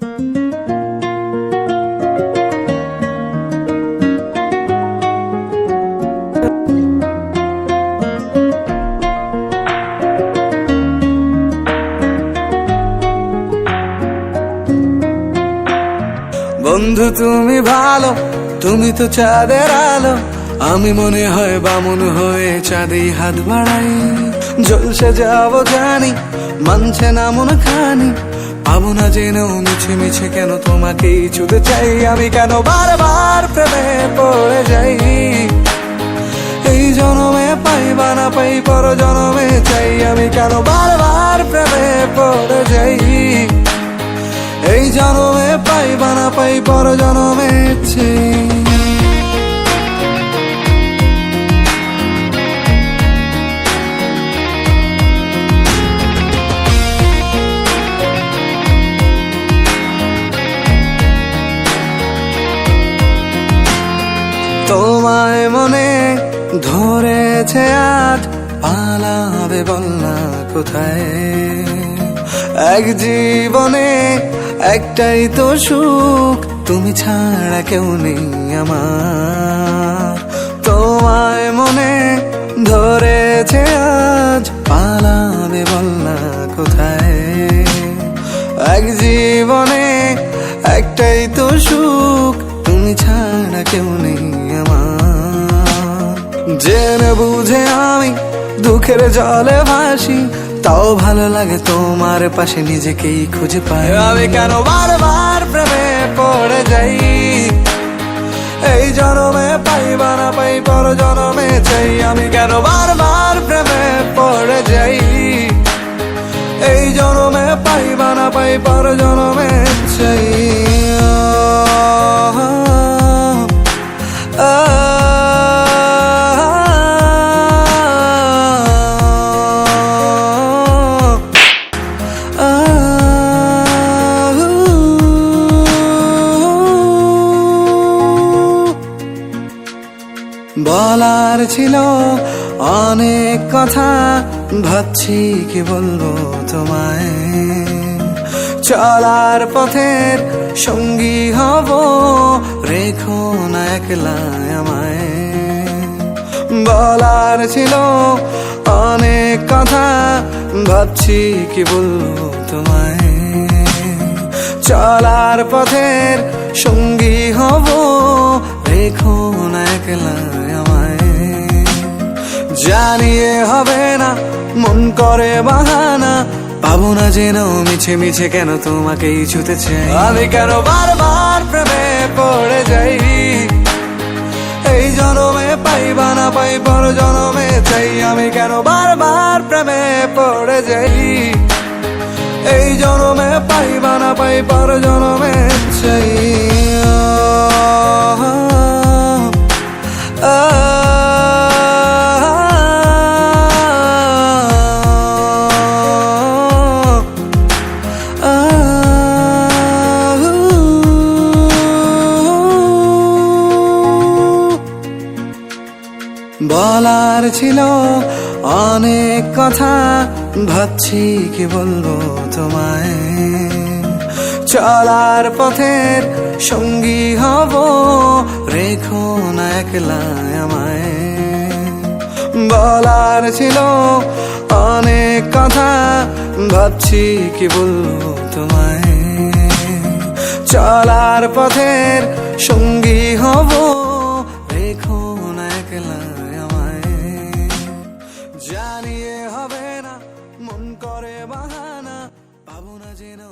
বন্ধু তুমি ভালো, তুমি তো চাঁদের আলো। আমি মনে হয় বামুন হয়ে চাঁদে হাত বাড়াই। জলসে যাবো জানি, মানছে না মন খানি। পাবো না জেনেও মিছে মিছে কেন তোমাকেই ছুতে চাই। আমি কেন বারবার প্রেমে পড়ে যাই। এই জনমে পাই বা না পাই, পর জনমে চাই। আমি কেন বারবার প্রেমে পড়ে যাই। এই জনমে পাই বা না পাই, পর জনমে চাই। তোমায় মনে ধরেছে আজ, পালাবে বল না কোথায়। এক জীবনে একটাই তো সুখ, তুমি ছাড়া কেউ নেই আমার। তোমায় মনে ধরেছে আজ, পালাবে বল না কোথায়। এক জীবনে একটাই তো সুখ, তুমি ছাড়া কেউ নেই আমার। জেনে বুঝে আমি দুঃখের জলে ভাসি, তাও ভালো লাগে তোমার পাশে নিজেকেই খুঁজে পাই। আমি কেন বারবার প্রেমে পড়ে যাই। এই জনমে পাই বা না পাই, পর জনমে চাই। আমি কেন বারবার প্রেমে পড়ে যাই। এই জনমে পাই বা না পাই, পর জনমে চাই। বলার ছিল অনেক কথা, ভাবছি কি বলবো তোমায়। চলার পথের সঙ্গী হব, রেখো না একলা আমায়। বলার ছিল অনেক কথা, ভাবছি কি বলবো তোমায়। চলার পথের সঙ্গী হব, রেখো না একলা আমায়। জানিয়ে হবে না, মন করে বাহানা। পাবো না জেনেও মিছে মিছে কেন তোমাকেই ছুতে চাই। আমি কেন বারবার প্রেমে পড়ে যাই। এই জনমে পাই বা না পাই, পর জনমে চাই। আমি কেন বারবার প্রেমে পড়ে যাই। এই জনমে পাই বা না পাই, পর জনমে চাই। বলার ছিল অনেক কথা, ভাবছি কি বলবো তোমায়। চলার পথের সঙ্গী হব, রেখো না একলা আমায়। বলার ছিল অনেক কথা, ভাবছি কি বলবো তোমায়। চলার পথের সঙ্গী হব, রেখো না একলা আমায়। জানিয়ে হবে না, মন করে বাহানা। পাবো না যেন